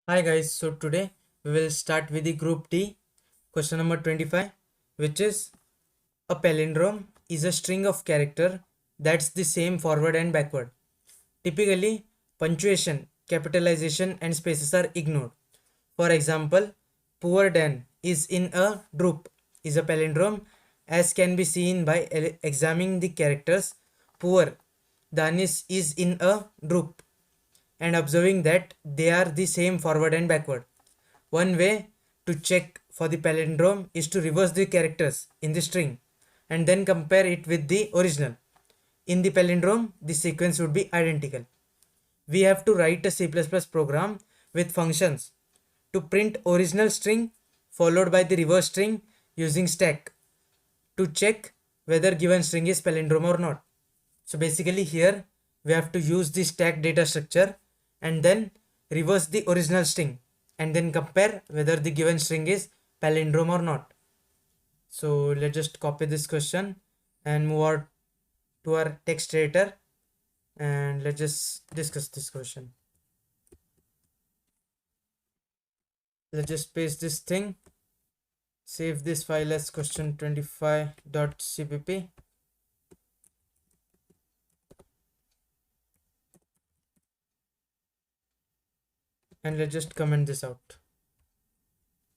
Hi guys, so today we will start with the group D, question number 25, which is a palindrome is a string of character that's the same forward and backward. Typically, punctuation, capitalization and spaces are ignored. For example, poor Dan is in a droop is a palindrome as can be seen by examining the characters. Poor Danis is in a droop and observing that they are the same forward and backward. One way to check for the palindrome is to reverse the characters in the string and then compare it with the original. In the palindrome, the sequence would be identical. We have to write a C++ program with functions to print original string followed by the reverse string using stack to check whether given string is palindrome or not. So basically here we have to use the stack data structure and then reverse the original string and then compare whether the given string is palindrome or not. So let's just copy this question and move on to our text editor and let's just discuss this question. Let's just paste this thing, save this file as question25.cpp. and let's just comment this out.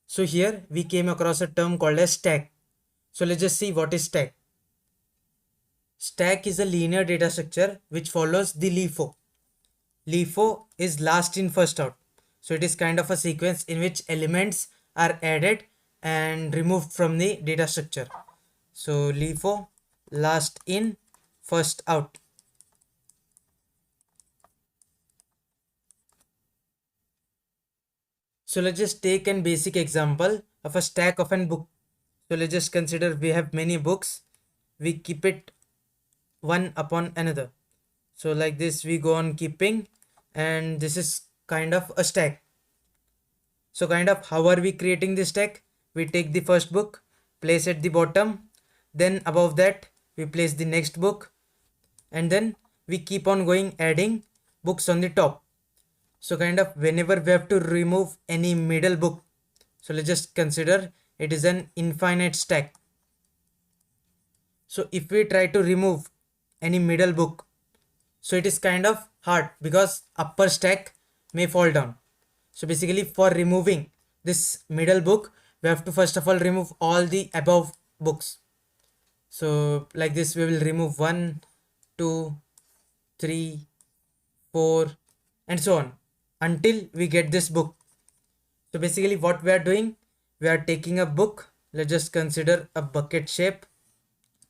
So here we came across a term called as stack. So let's just see what is stack. Stack is a linear data structure which follows the LIFO. LIFO is last in first out. So it is kind of a sequence in which elements are added and removed from the data structure. So LIFO, last in first out. So let's just take an basic example of a stack of a book. So let's just consider we have many books. We keep it one upon another. So like this we go on keeping, and this is kind of a stack. So kind of how are we creating this stack? We take the first book, place at the bottom, then above that we place the next book, and then we keep on going adding books on the top. So kind of whenever we have to remove any middle book, so let's just consider it is an infinite stack. So if we try to remove any middle book, so it is kind of hard because upper stack may fall down. So basically for removing this middle book, we have to first of all remove all the above books. So like this we will remove 1, 2, 3, 4 and so on until we get this book. So basically what we are doing, we are taking a book. Let's just consider a bucket shape.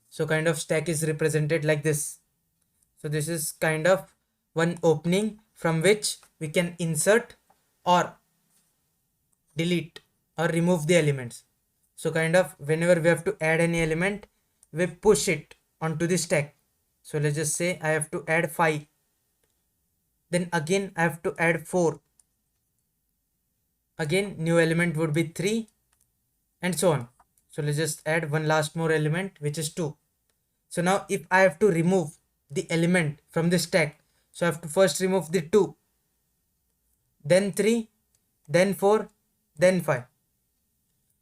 So kind of stack is represented like this. So this is kind of one opening from which we can insert or delete or remove the elements. So kind of whenever we have to add any element, we push it onto the stack. So let's just say I have to add 5. Then again I have to add 4. Again new element would be 3 and so on. So let's just add one last more element which is 2. So now if I have to remove the element from the stack, so I have to first remove the 2, then 3, then 4, then 5.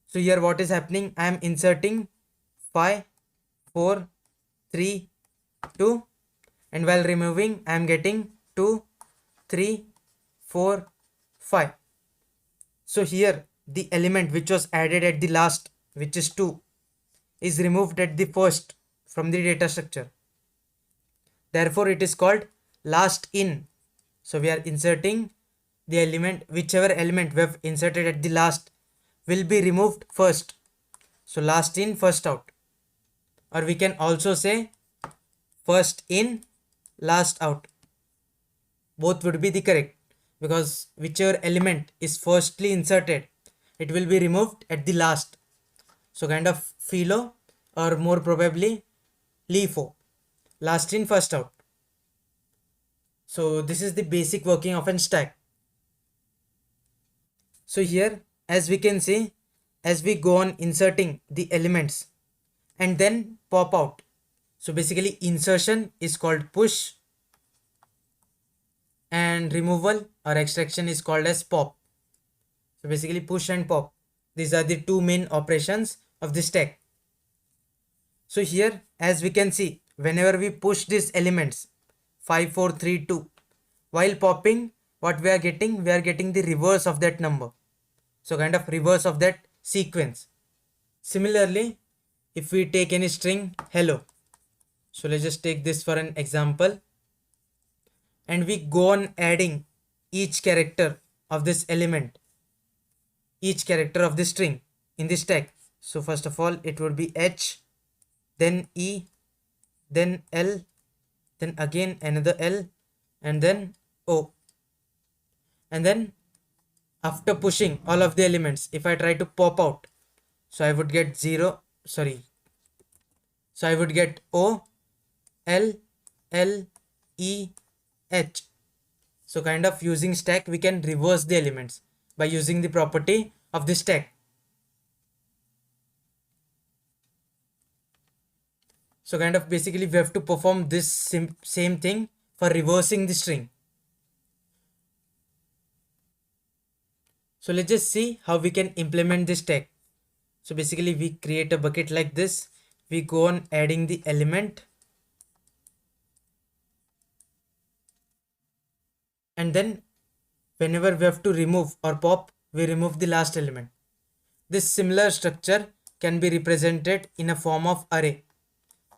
So here what is happening, I am inserting 5, 4, 3, 2 and while removing I am getting 2, 3, 4, 5. So here the element which was added at the last, which is 2, is removed at the first from the data structure. Therefore it is called last in. So we are inserting the element, whichever element we have inserted at the last will be removed first. So last in first out, or we can also say first in last out. Both would be the correct, because whichever element is firstly inserted, it will be removed at the last. So kind of philo, or more probably LIFO, last in first out. So this is the basic working of a stack. So here as we can see, as we go on inserting the elements and then pop out. So basically insertion is called push and removal or extraction is called as pop. So basically push and pop. These are the two main operations of the stack. So here, as we can see, whenever we push these elements 5, 4, 3, 2, while popping, what we are getting? We are getting the reverse of that number. So kind of reverse of that sequence. Similarly, if we take any string hello, so let's just take this for an example, and we go on adding each character of this element, each character of the string in this tag. So first of all, it would be H, then E, then L, then again another L, and then O. And then after pushing all of the elements, if I try to pop out, so I would get 0, sorry, so I would get O, L, L, E, H. So kind of using stack, we can reverse the elements by using the property of the stack. So kind of basically we have to perform this same thing for reversing the string. So let's just see how we can implement this stack. So basically we create a bucket like this. We go on adding the element, and then whenever we have to remove or pop, we remove the last element. This similar structure can be represented in a form of array.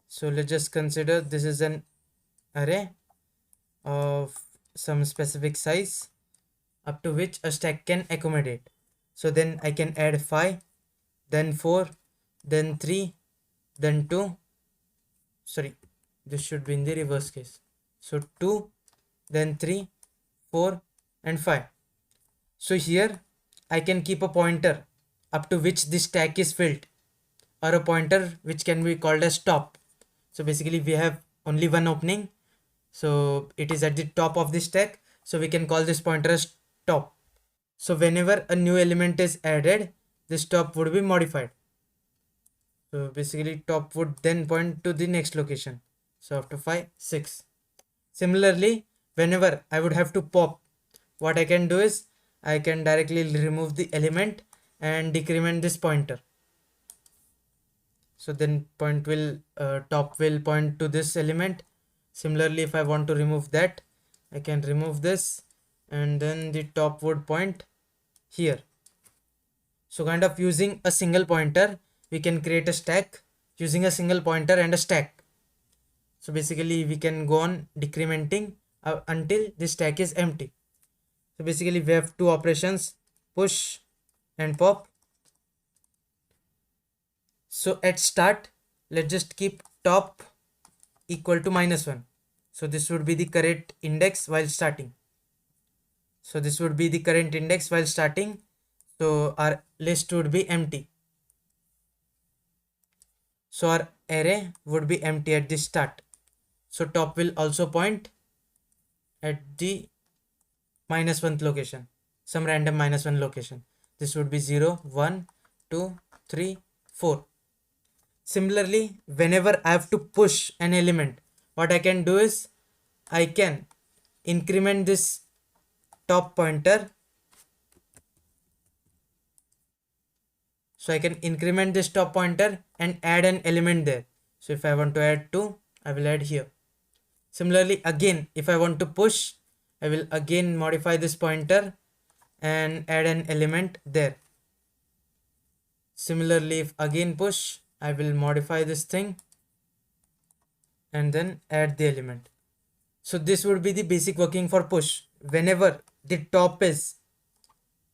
So let's just consider this is an array of some specific size up to which a stack can accommodate. So then I can add 5, then 4, then 3, then 2, sorry, this should be in the reverse case. So 2, then 3, 4 and 5. So here I can keep a pointer up to which this stack is filled, or a pointer which can be called as top. So basically we have only one opening, so it is at the top of the stack, so we can call this pointer as top. So whenever a new element is added, this top would be modified. So basically top would then point to the next location. So after 5, 6. Similarly, whenever I would have to pop, what I can do is I can directly remove the element and decrement this pointer. So then top will point to this element. Similarly, if I want to remove that, I can remove this, and then the top would point here. So kind of using a single pointer, we can create a stack using a single pointer and a stack. So basically we can go on decrementing until the stack is empty. So basically we have two operations, push and pop. So at start, let's just keep top equal to -1. So this would be the current index while starting. So this would be the current index while starting. So our list would be empty. So our array would be empty at the start. So top will also point at the -1th location, some random -1 location. This would be 0, 1, 2, 3, 4. Similarly, whenever I have to push an element, what I can do is I can increment this top pointer. So I can increment this top pointer and add an element there. So if I want to add 2, I will add here. Similarly, again, if I want to push, I will again modify this pointer and add an element there. Similarly, if again push, I will modify this thing and then add the element. So this would be the basic working for push. Whenever the top is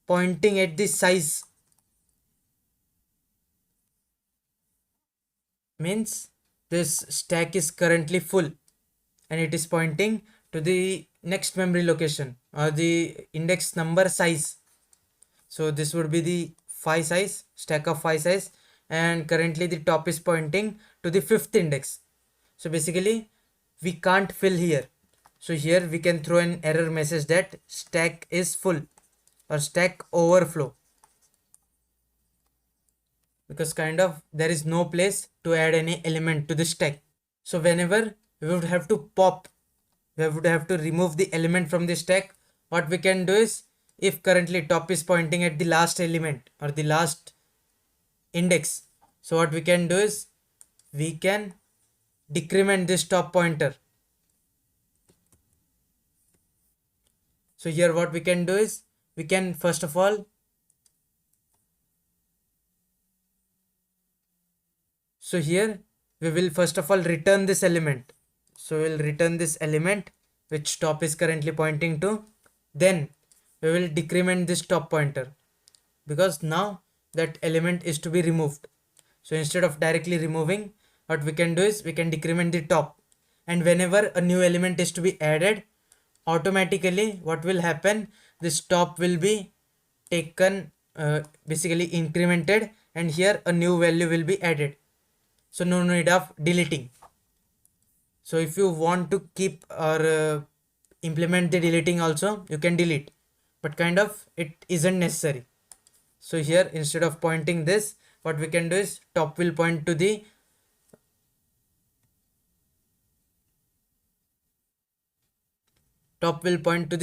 pointing at the size, means this stack is currently full and it is pointing to the next memory location or the index number size. So this would be the 5 size, stack of 5 size, and currently the top is pointing to the 5th index. So basically we can't fill here. So here we can throw an error message that stack is full or stack overflow, because kind of there is no place to add any element to the stack. So whenever we would have to pop, we would have to remove the element from the stack, what we can do is if currently top is pointing at the last element or the last index, so what we can do is we can decrement this top pointer. So here what we can do is we can first of all, so here we will first of all return this element. So we'll return this element which top is currently pointing to. Then we will decrement this top pointer because now that element is to be removed. So instead of directly removing, what we can do is we can decrement the top, and whenever a new element is to be added, automatically what will happen, this top will be taken, basically incremented, and here a new value will be added. So no need of deleting. So if you want to keep or implement the deleting also, you can delete, but kind of it isn't necessary. So here instead of pointing this, what we can do is top will point to the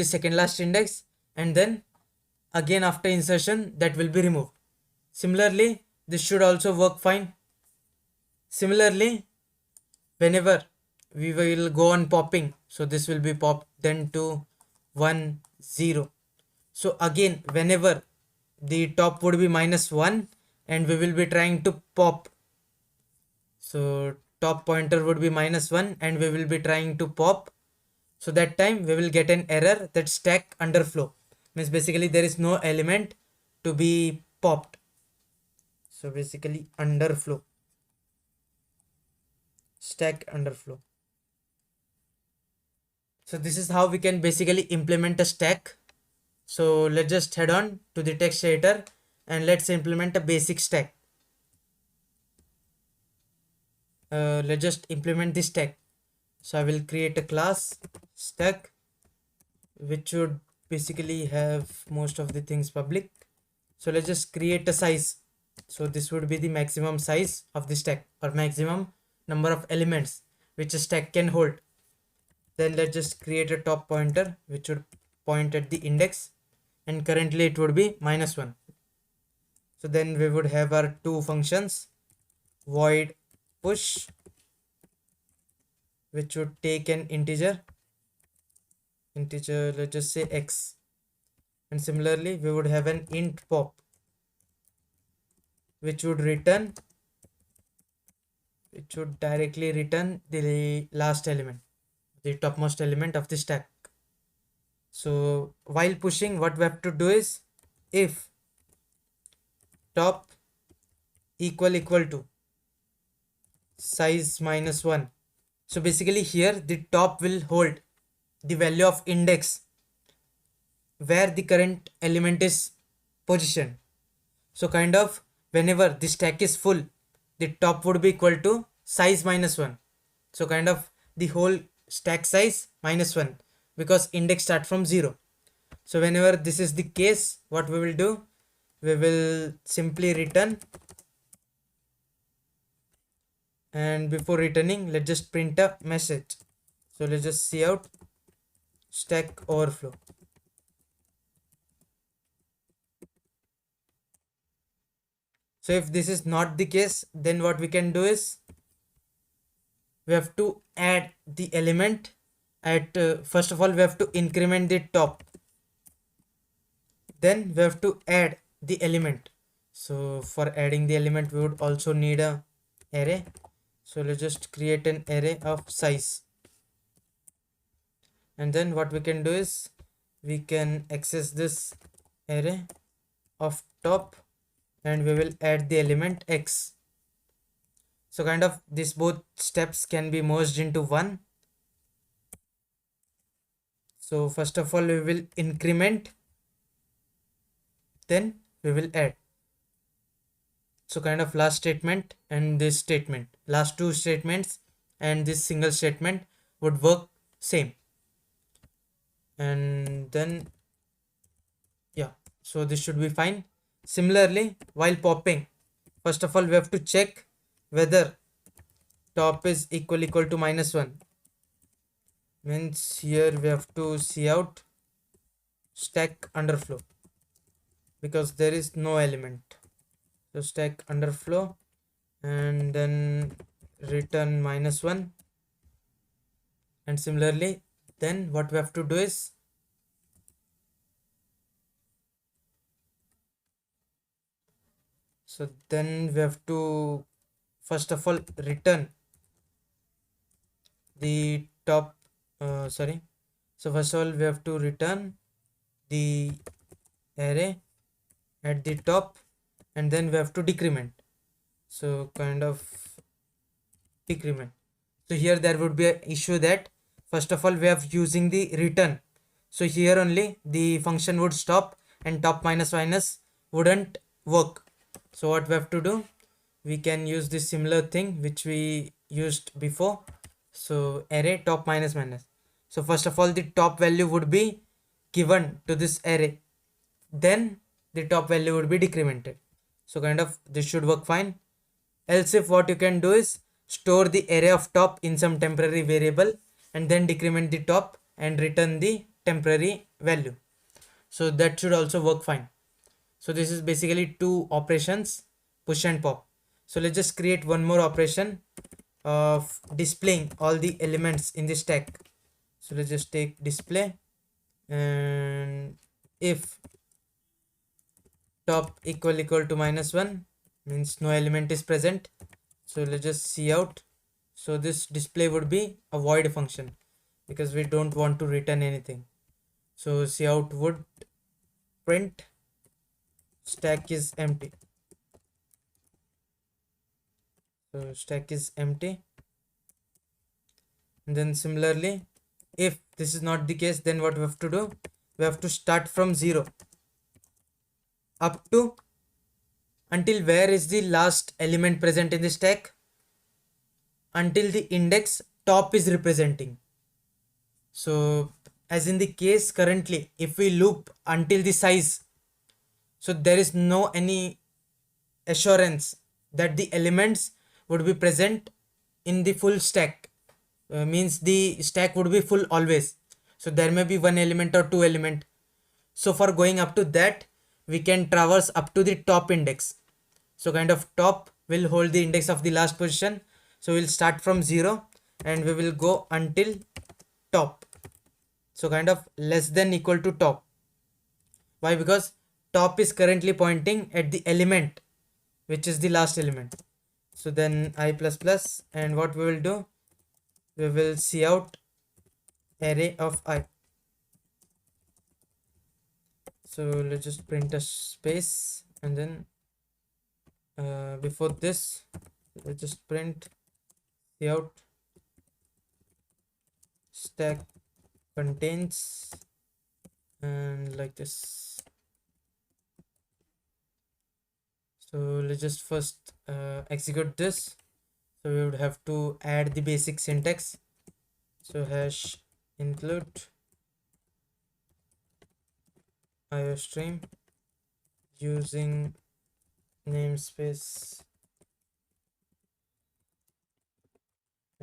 second last index, and then again after insertion that will be removed. Similarly, this should also work fine. Similarly, whenever we will go on popping, so this will be popped then to 1 0. So again whenever the top would be -1 and we will be trying to pop, so top pointer would be -1 and we will be trying to pop, so that time we will get an error that stack underflow, means basically there is no element to be popped. So basically underflow, stack underflow. So this is how we can basically implement a stack. So let's just head on to the text editor and let's implement a basic stack. Let's just implement this stack. So I will create a class stack which would basically have most of the things public. So let's just create a size. So this would be the maximum size of the stack or maximum number of elements which a stack can hold. Then let's just create a top pointer which would point at the index, and currently it would be -1. So then we would have our two functions, void push which would take an integer, let's just say x, and similarly we would have an int pop which would directly return the last element, the topmost element of the stack. So while pushing, what we have to do is if top equal to size -1. So basically here the top will hold the value of index where the current element is positioned. So kind of whenever the stack is full, the top would be equal to size -1. So kind of the whole stack size -1 because index start from 0. So whenever this is the case, what we will do, we will simply return, and before returning let's just print a message. So let's just see out stack overflow. So if this is not the case, then what we can do is we have to add the element at first of all we have to increment the top, then we have to add the element. So for adding the element we would also need a array. So let's just create an array of size, and then what we can do is we can access this array of top and we will add the element x. So kind of these both steps can be merged into one. So first of all we will increment, then we will add. So kind of last statement and this statement, last two statements and this single statement would work same. And then yeah, so this should be fine. Similarly, while popping, first of all we have to check whether top is equal to -1. Means here we have to see out stack underflow because there is no element. So stack underflow and then return -1. And similarly, then what we have to do is so then we have to first of all return the top sorry, so first of all we have to return the array at the top, and then we have to decrement, so kind of decrement. So here there would be an issue that first of all we have using the return, so here only the function would stop and top minus minus wouldn't work. So what we have to do, we can use this similar thing which we used before. So array top minus minus, so first of all the top value would be given to this array, then the top value would be decremented. So kind of this should work fine. Else if what you can do is store the array of top in some temporary variable and then decrement the top and return the temporary value. So that should also work fine. So this is basically two operations, push and pop. So let's just create one more operation of displaying all the elements in the stack. So let's just take display, and if top equal to -1 means no element is present, so let's just see out. So this display would be a void function because we don't want to return anything. So see out would print stack is empty. So stack is empty. And then similarly, if this is not the case, then what we have to do, we have to start from 0 up to until where is the last element present in the stack, until the index top is representing. So as in the case currently, if we loop until the size, so there is no any assurance that the elements would be present in the full stack. Means the stack would be full always, so there may be one element or two element. So for going up to that, we can traverse up to the top index. So kind of top will hold the index of the last position, so we'll start from 0 and we will go until top, so kind of less than equal to top. Why? Because top is currently pointing at the element which is the last element. So then I plus plus, and what we will do, we will see out array of I. So let's just print a space, and then before this let's just print see out stack contains, and like this. So let's just first execute this. So we would have to add the basic syntax. So hash include iostream using namespace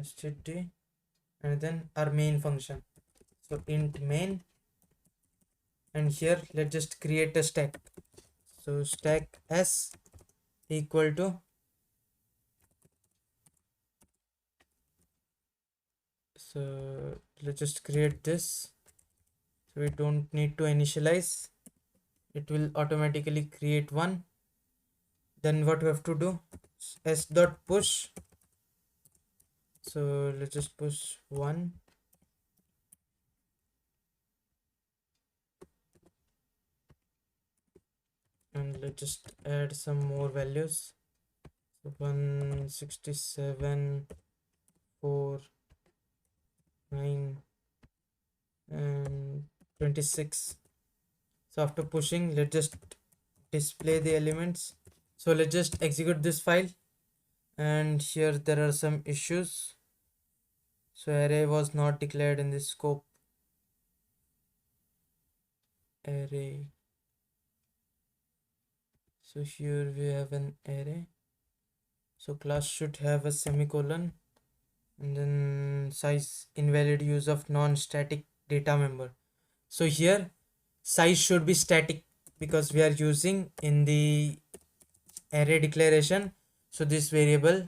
std, and then our main function. So int main, and here let's just create a stack. So stack s equal to, so let's just create this, so we don't need to initialize, it will automatically create one. Then what we have to do, s dot push, so let's just push 1, and let's just add some more values. So 167, 4, 9 and 26. So after pushing, let's just display the elements. So let's just execute this file, and here there are some issues. So array was not declared in the scope array. So here we have an array, so class should have a semicolon, and then size invalid use of non-static data member. So here size should be static because we are using in the array declaration. So this variable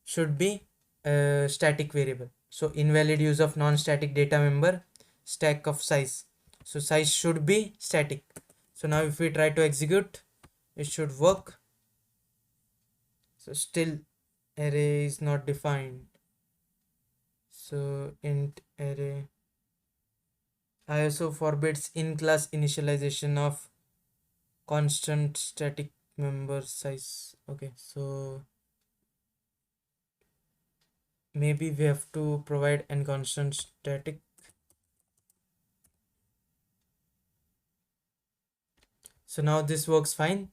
should be a static variable. So invalid use of non-static data member, stack of size. So size should be static. So now if we try to execute, it should work. So still array is not defined. So int array ISO forbids in-class initialization of constant static member size. Okay, so maybe we have to provide an constant static. So now this works fine.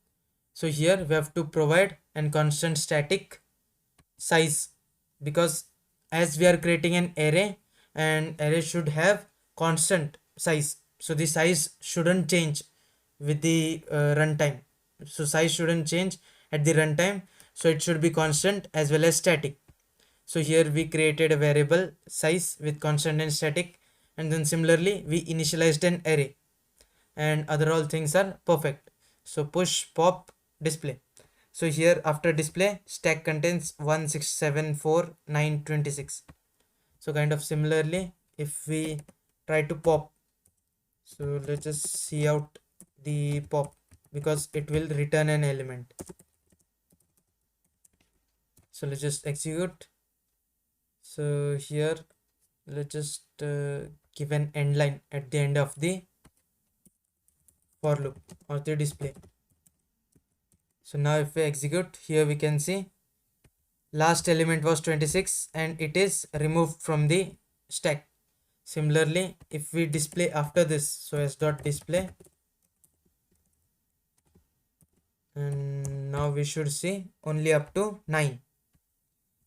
So here we have to provide an constant static size, because as we are creating an array, and array should have constant size, so the size shouldn't change with the runtime. So size shouldn't change at the runtime, so it should be constant as well as static. So here we created a variable size with constant and static, and then similarly we initialized an array, and other all things are perfect. So push pop display. So here after display, stack contains 1 6 7 4 9 26. So kind of similarly, if we try to pop, so let's just see out the pop, because it will return an element. So let's just execute. So here let's just give an end line at the end of the for loop or the display. So now if we execute, here we can see last element was 26 and it is removed from the stack. Similarly, if we display after this, so s dot display, and now we should see only up to 9.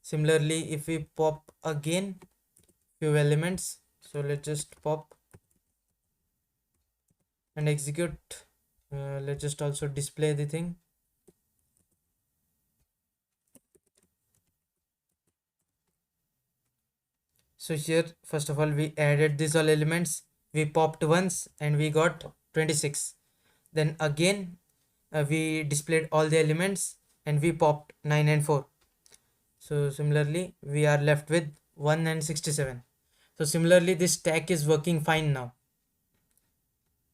Similarly, if we pop again few elements, so let's just pop and execute. Let's just also display the thing. So here first of all we added these all elements, we popped once and we got 26. Then again we displayed all the elements and we popped 9 and 4. So similarly we are left with 1 and 67. So similarly this stack is working fine now.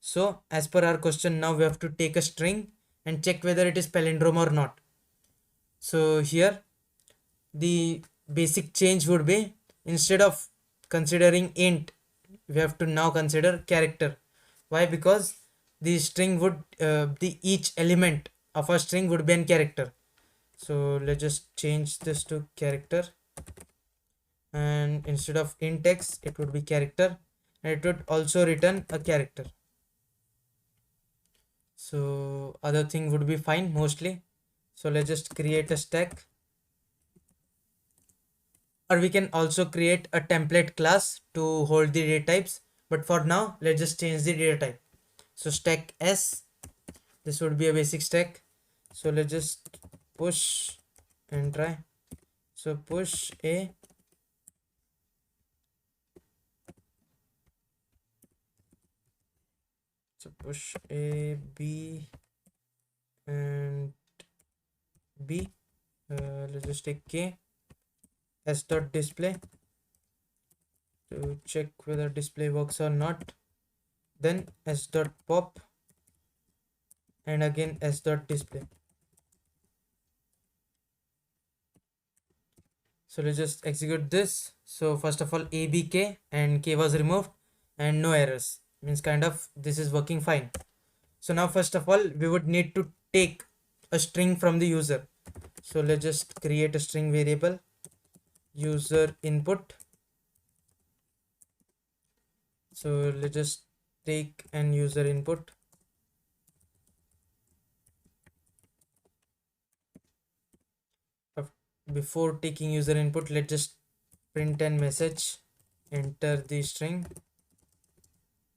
So as per our question, now we have to take a string and check whether it is palindrome or not. So here the basic change would be, instead of considering int, we have to now consider character. Why? Because the string would the each element of a string would be an character. So let's just change this to character, and instead of int x it would be character, and it would also return a character. So other thing would be fine mostly. So let's just create a stack, or we can also create a template class to hold the data types, but for now let's just change the data type. So stack s, this would be a basic stack. So let's just push and try. So push a, so push a, b and b. Let's just take k, s dot display to check whether display works or not, then s dot pop, and again s dot display. So let's just execute this. So first of all abk, and k was removed and no errors, means kind of this is working fine. So now first of all we would need to take a string from the user. So let's just create a string variable user input. So let's just take an user input. Before taking user input, let's just print an message, enter the string,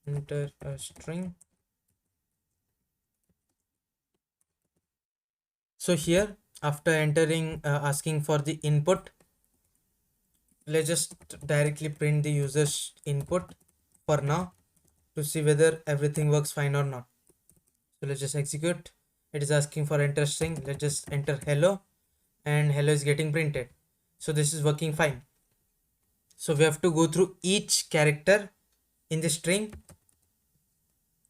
enter a string. So here after entering asking for the input, let's just directly print the user's input for now to see whether everything works fine or not. So let's just execute. It is asking for enter string. Let's just enter hello, and hello is getting printed. So this is working fine. So we have to go through each character in the string.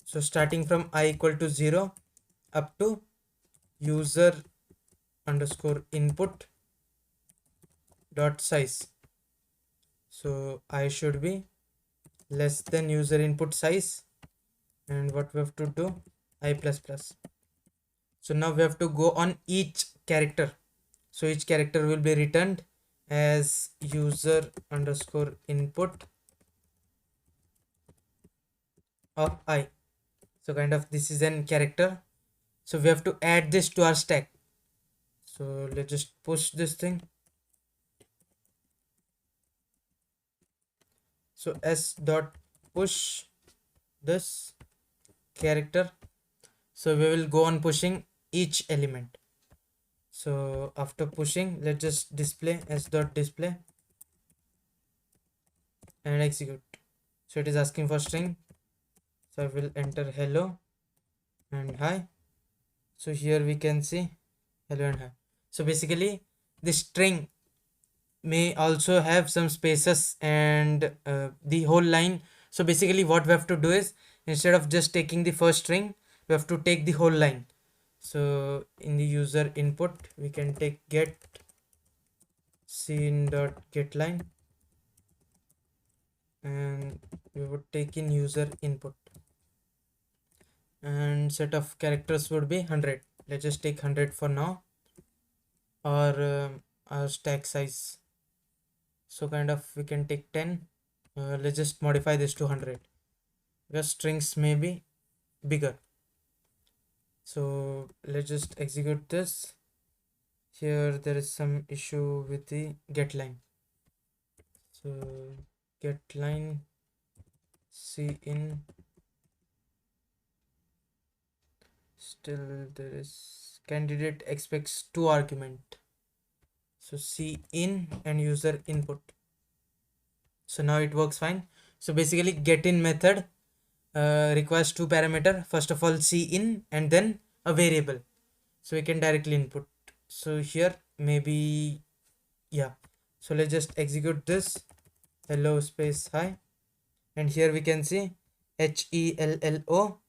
So starting from I equal to 0 up to user underscore input dot size. So I should be less than user input size, and what we have to do, I plus plus. So now we have to go on each character. So each character will be returned as user underscore input of I. So kind of this is an character. So we have to add this to our stack. So let's just push this thing. So s dot push this character. So we will go on pushing each element. So after pushing, let's just display s dot display and execute. So it is asking for string. So I will enter hello and hi. So here we can see hello and hi. So basically the string may also have some spaces and the whole line. So basically what we have to do is, instead of just taking the first string, we have to take the whole line. So in the user input we can take get scene dot get line, and we would take in user input, and set of characters would be 100. Let's just take 100 for now, or our stack size. So kind of we can take 10. Let's just modify this to 100 because strings may be bigger. So let's just execute this. Here there is some issue with the get line. So get line C in, still there is candidate expects 2 argument. So C in and user input. So now it works fine. So basically get in method requires 2 parameter. First of all C in and then a variable. So we can directly input. So here maybe, yeah. So let's just execute this hello space hi, and here we can see HELLO.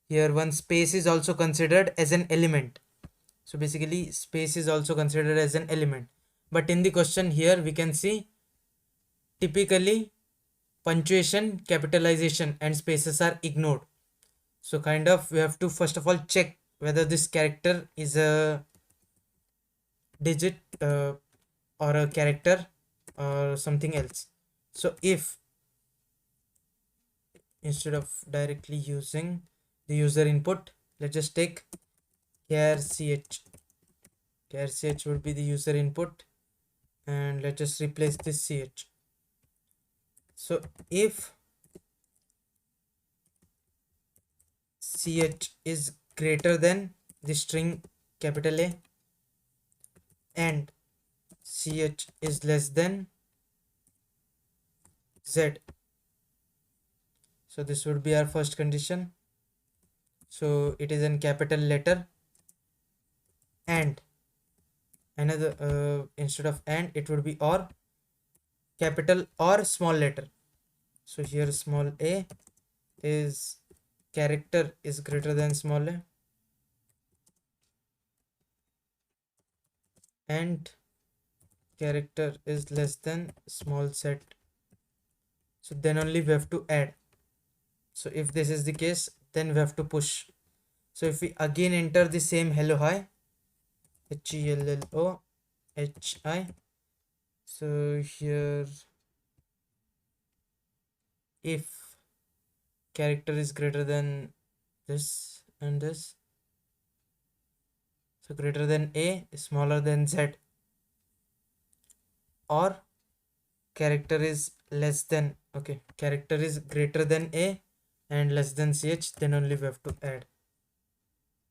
Here one space is also considered as an element. So basically space is also considered as an element, but in the question here we can see typically punctuation, capitalization and spaces are ignored. So kind of we have to first of all check whether this character is a digit or a character or something else. So if instead of directly using the user input, let's just take char ch. Char ch would be the user input, and let's just replace this ch. So if ch is greater than the string capital A and ch is less than z, so this would be our first condition. So it is in capital letter, and another instead of and it would be or, capital or small letter. So here small a is character is greater than small a, and character is less than small z. So then only we have to add. So if this is the case, then we have to push. So if we again enter the same hello hi, HELLO HI, so here if character is greater than this and this, so greater than a, smaller than z, or character is less than, okay, character is greater than a and less than ch, then only we have to add.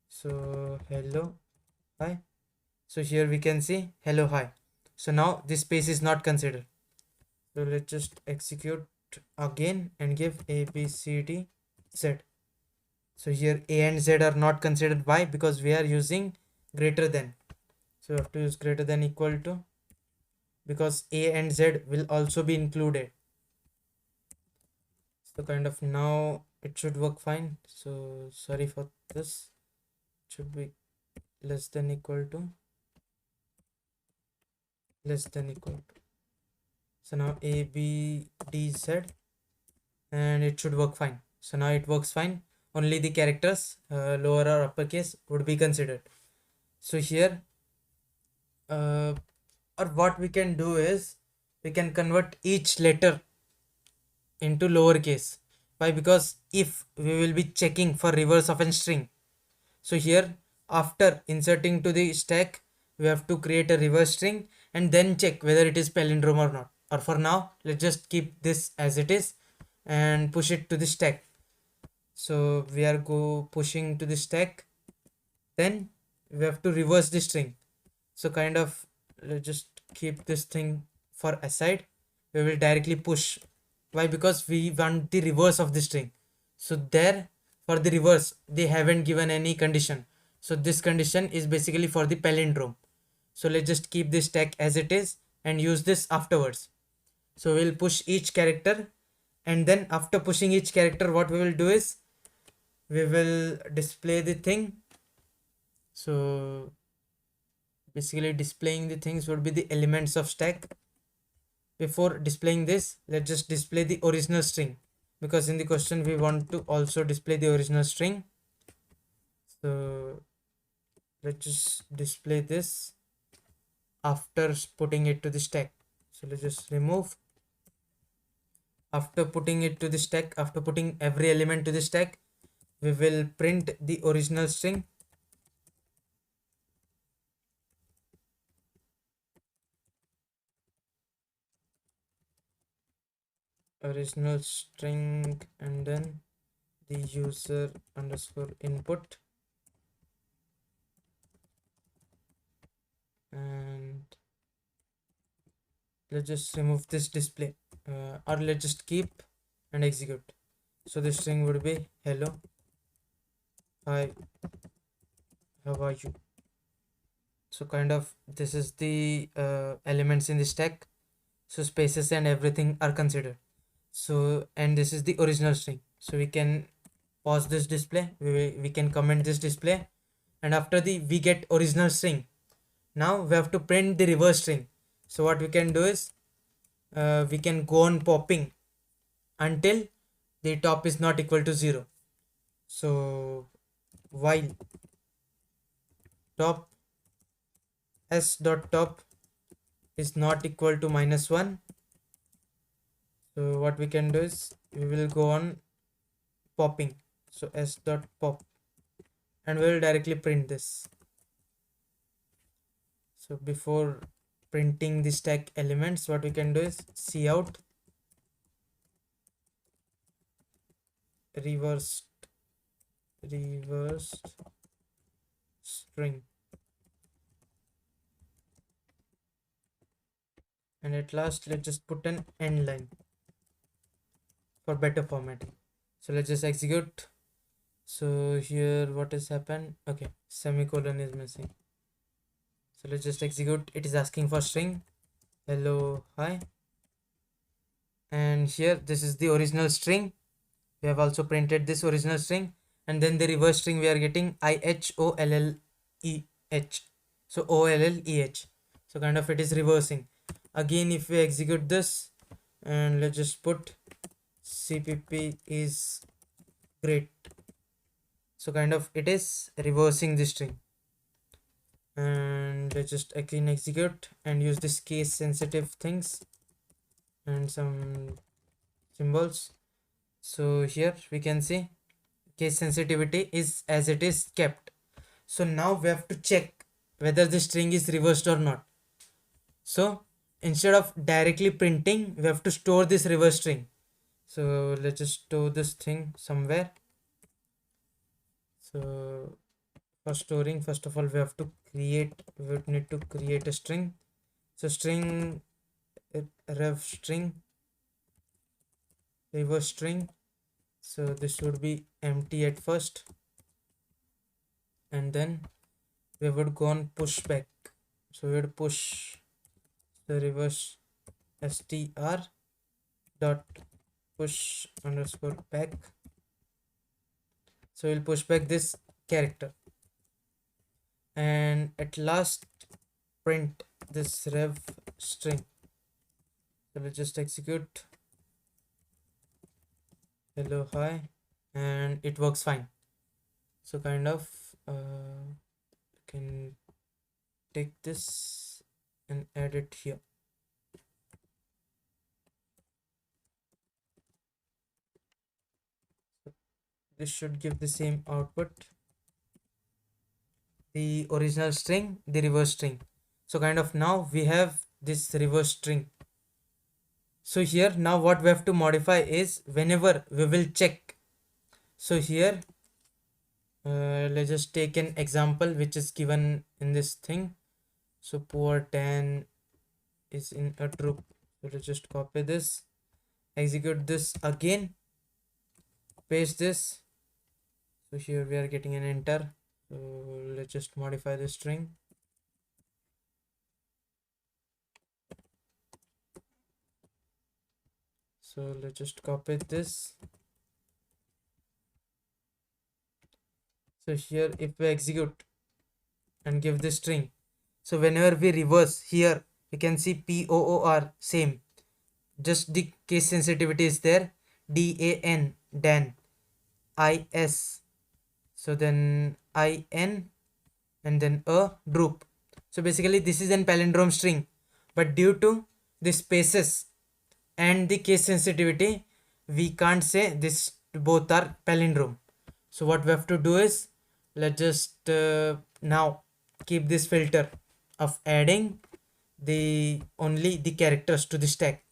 So hello hi. So here we can see hello hi. So now this space is not considered. So let's just execute again and give a b c d z. So here a and z are not considered. Why? Because we are using greater than. So we have to use greater than equal to, because a and z will also be included. So kind of now it should work fine. So sorry for this. It should be less than equal to, less than equal to. So now a b d z, and it should work fine. So now it works fine. Only the characters lower or uppercase would be considered. So here or what we can do is we can convert each letter into lowercase. Why? Because if we will be checking for reverse of a string, so here after inserting to the stack we have to create a reverse string and then check whether it is palindrome or not. Or for now let's just keep this as it is and push it to the stack. So we are pushing to the stack, then we have to reverse the string. So kind of let's just keep this thing for aside. We will directly push. Why? Because we want the reverse of the string. So there for the reverse they haven't given any condition. So this condition is basically for the palindrome. So let's just keep this stack as it is and use this afterwards. So we'll push each character, and then after pushing each character what we will do is we will display the thing. So basically displaying the things would be the elements of stack. Before displaying this, let's just display the original string, because in the question we want to also display the original string. So let's just display this after putting it to the stack. So let's just remove. After putting it to the stack, after putting every element to the stack, we will print the original string. Original string, and then the user underscore input, and let's just remove this display, or let's just keep and execute. So the string would be hello, hi, how are you. So kind of this is the elements in the stack. So spaces and everything are considered. So and this is the original string. So we can pause this display, we can comment this display, and after the we get original string, now we have to print the reverse string. So what we can do is we can go on popping until the top is not equal to 0. So while top s dot top is not equal to -1, so what we can do is we will go on popping. So s dot pop, and we will directly print this. So before printing the stack elements, what we can do is cout reversed string, and at last let's just put an end line for better formatting. So let's just execute. So here what has happened? Okay, semicolon is missing. So let's just execute. It is asking for string hello, hi, and here this is the original string. We have also printed this original string, and then the reverse string we are getting IHOLLEH. So OLLEH. So kind of it is reversing. Again if we execute this, and let's just put CPP is great. So kind of it is reversing the string. And let's just again execute and use this case sensitive things and some symbols. So here we can see case sensitivity is as it is kept. So now we have to check whether the string is reversed or not. So instead of directly printing, we have to store this reverse string. So let's just store this thing somewhere. So for storing, first of all we need to create a string. So string rev string reverse string. So this should be empty at first, and then we would go on push back. So we would push the reverse str dot push underscore back. So we'll push back this character, and at last print this rev string. So we'll just execute hello hi, and it works fine. So kind of can take this and add it here. This should give the same output, the original string, the reverse string. So kind of now we have this reverse string. So here now what we have to modify is whenever we will check. So here let's just take an example which is given in this thing. So poor tan is in a droop. So let's just copy this, execute this again, paste this. So here we are getting an enter. So let's just modify the string. So let's just copy this. So here if we execute and give this string, so whenever we reverse here we can see POOR same, just the case sensitivity is there, DAN dan, IS, so then IN, and then a droop. So basically this is an palindrome string, but due to the spaces and the case sensitivity we can't say this both are palindrome. So what we have to do is let's just now keep this filter of adding the only the characters to the stack.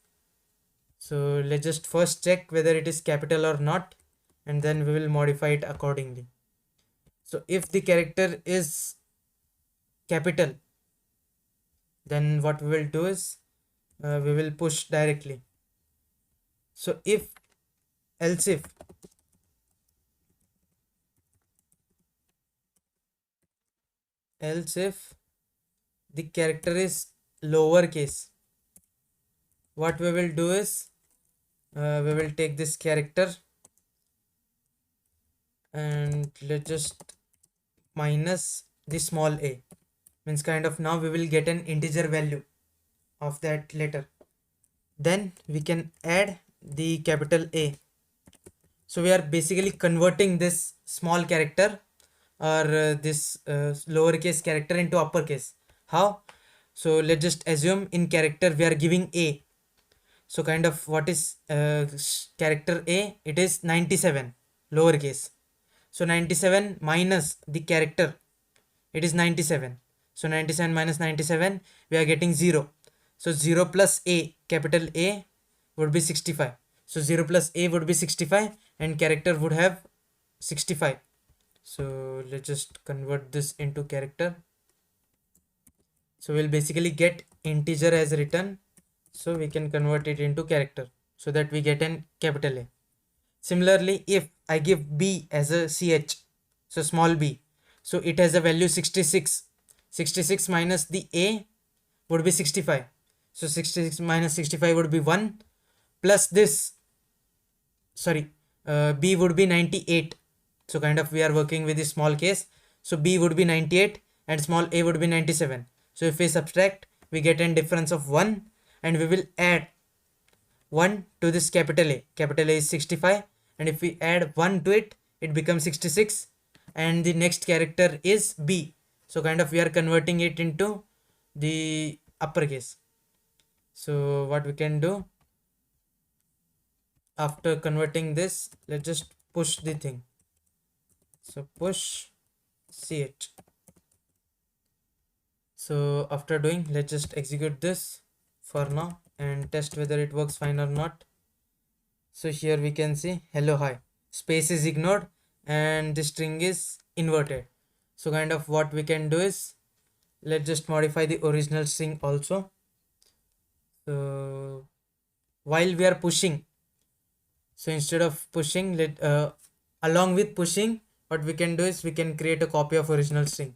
So let's just first check whether it is capital or not, and then we will modify it accordingly. So if the character is capital, then what we will do is we will push directly. So if else if the character is lowercase, what we will do is we will take this character and let's just minus the small a, means kind of now we will get an integer value of that letter. Then we can add the capital A. So we are basically converting this small character or this lowercase character into uppercase. How? So let's just assume in character we are giving A. So kind of what is character A? It is 97 lowercase. So 97 minus the character, it is 97. So 97 minus 97, we are getting 0. So 0 plus A, capital A, would be 65. So 0 plus A would be 65 and character would have 65. So let's just convert this into character. So we'll basically get integer as written. So we can convert it into character so that we get an capital A. Similarly, if I give B as a CH, so small b, so it has a value 66. 66 minus the A would be 65. So 66 minus 65 would be 1 plus this, sorry, B would be 98. So kind of we are working with the small case. So B would be 98 and small a would be 97. So if we subtract, we get a difference of 1 and we will add 1 to this capital A. Capital A is 65 and if we add 1 to it, it becomes 66 and the next character is B. So kind of we are converting it into the uppercase. So what we can do after converting this, let's just push the thing. So push ch. So after doing, let's just execute this for now and test whether it works fine or not. So here we can see hello hi, space is ignored and the string is inverted. So kind of what we can do is let's just modify the original string also. So while we are pushing, So instead of pushing, along with pushing, what we can do is we can create a copy of original string.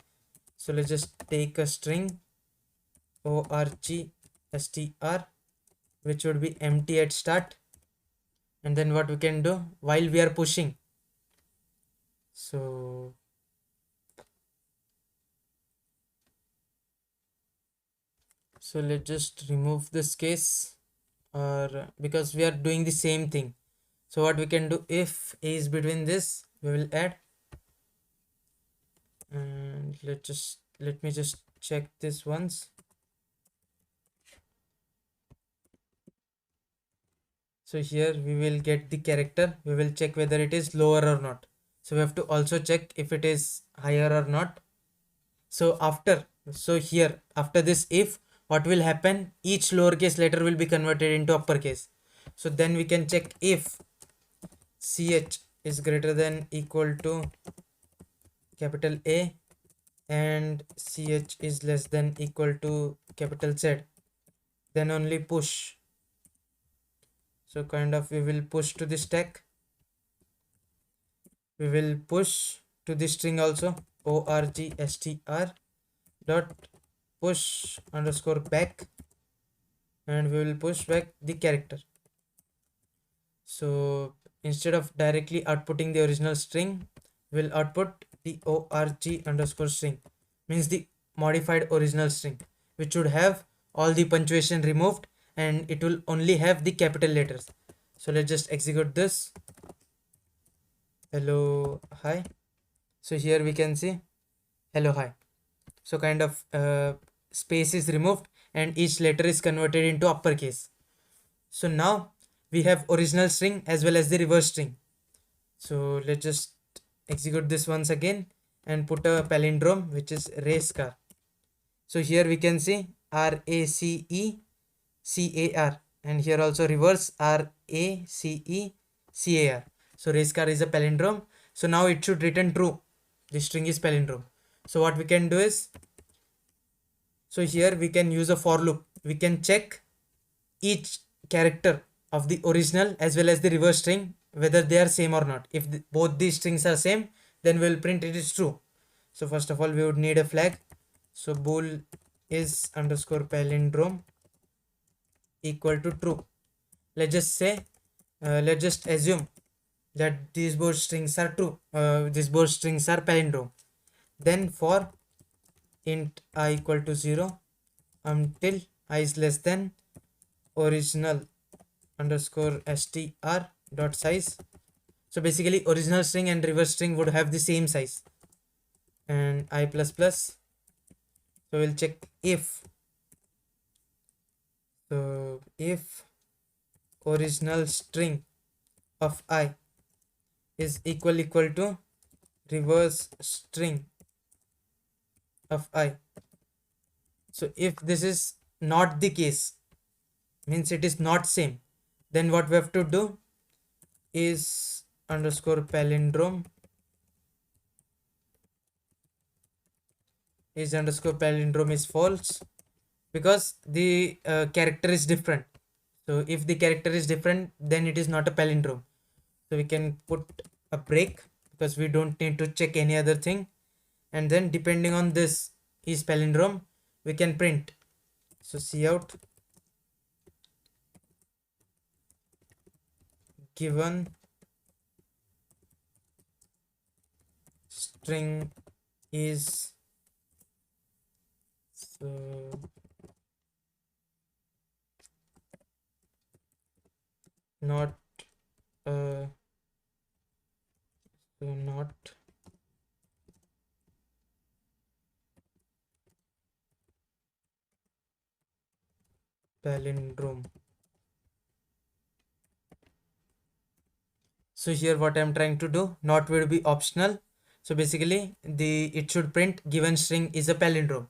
So let's just take a string orgstr, which would be empty at start, and then what we can do while we are pushing. So let's just remove this case, or because we are doing the same thing. So what we can do, if a is between this, we will add, and let me just check this once. So here we will get the character, we will check whether it is lower or not. So we have to also check if it is higher or not. So here after this if, what will happen, each lowercase letter will be converted into uppercase. So then we can check if ch is greater than equal to capital A and ch is less than equal to capital Z, then only push. So kind of we will push to the stack, we will push to the string also, orgstr dot push underscore back, and we will push back the character. So instead of directly outputting the original string, we'll output the org underscore string, means the modified original string, which would have all the punctuation removed and it will only have the capital letters. So let's just execute this. Hello, hi. So here we can see hello, hi. So kind of space is removed and each letter is converted into uppercase. So now we have original string as well as the reverse string. So let's just execute this once again and put a palindrome, which is race car. So here we can see RACECAR, and here also reverse RACECAR. So race car is a palindrome. So now it should return true. The string is palindrome. So what we can do is, so here we can use a for loop. We can check each character of the original as well as the reverse string whether they are same or not. If both these strings are same, then we'll print it is true. So first of all we would need a flag. So bool is underscore palindrome equal to true. Let's just say let's just assume that these both strings are true, these both strings are palindrome. Then for int I equal to 0 until I is less than original underscore str dot size. So basically original string and reverse string would have the same size, and I plus plus. So we'll check if, so if original string of I is equal to reverse string of I. So if this is not the case, means it is not same, then what we have to do is underscore palindrome is false, because the character is different. So if the character is different, then it is not a palindrome. So we can put a break because we don't need to check any other thing, and then depending on this is palindrome, we can print. So cout given string is, so not not palindrome. So here what I'm trying to do, not will be optional. So basically it should print given string is a palindrome,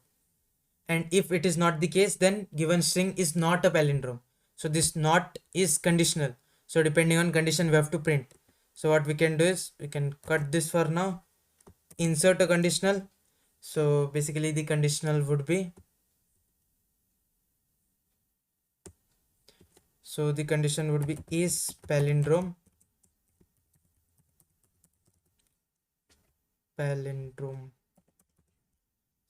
and if it is not the case, then given string is not a palindrome. So this not is conditional, so depending on condition we have to print. So what we can do is we can cut this for now, insert a conditional. So basically the conditional would be, so the condition would be is palindrome palindrome.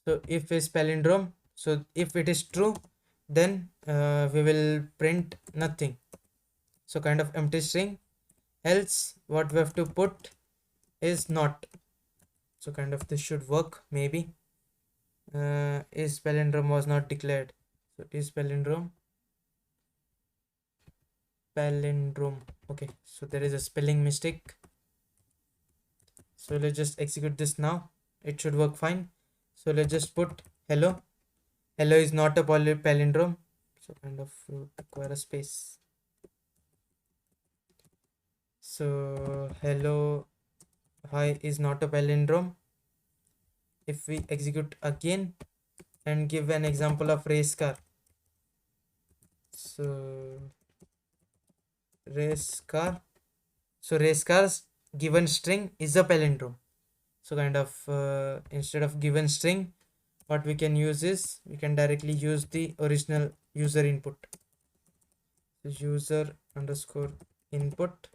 So if is palindrome, so if it is true, then we will print nothing, so kind of empty string. Else what we have to put is not, so kind of this should work maybe. Is palindrome was not declared, so is palindrome palindrome. Okay, so there is a spelling mistake, so let's just execute this now. It should work fine. So let's just put hello. Hello is not a palindrome, so kind of require a space. So hello hi is not a palindrome. If we execute again and give an example of race car, so race car, so race cars given string is a palindrome. So kind of instead of given string, what we can use is we can directly use the original user input. So user underscore input,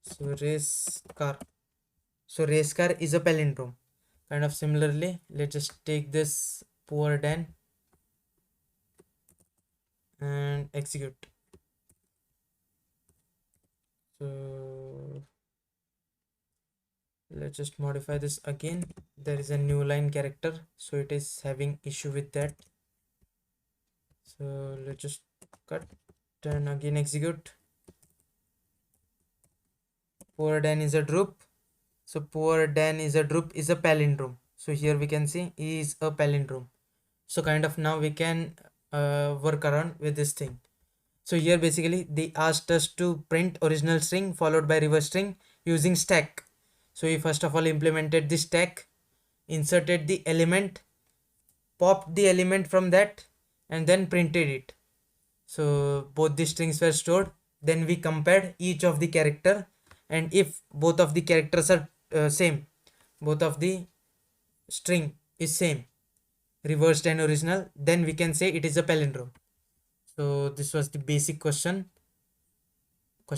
so race car, so race car is a palindrome. Kind of similarly, let's just take this poor Dan and execute. So let's just modify this again. There is a new line character, so it is having issue with that. So let's just cut and again execute. Poor Dan is a droop, so poor Dan is a droop is a palindrome. So here we can see is a palindrome. So kind of now we can work around with this thing. So here basically they asked us to print original string followed by reverse string using stack. So we first of all implemented the stack, inserted the element, popped the element from that, and then printed it. So both the strings were stored. Then we compared each of the character, and if both of the characters are same, both of the string is same, reversed and original, then we can say it is a palindrome. So this was the basic question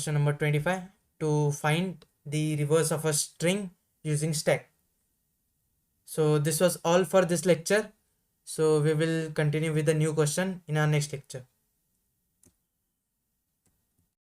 number 25, to find the reverse of a string using stack. So this was all for this lecture. So we will continue with the new question in our next lecture.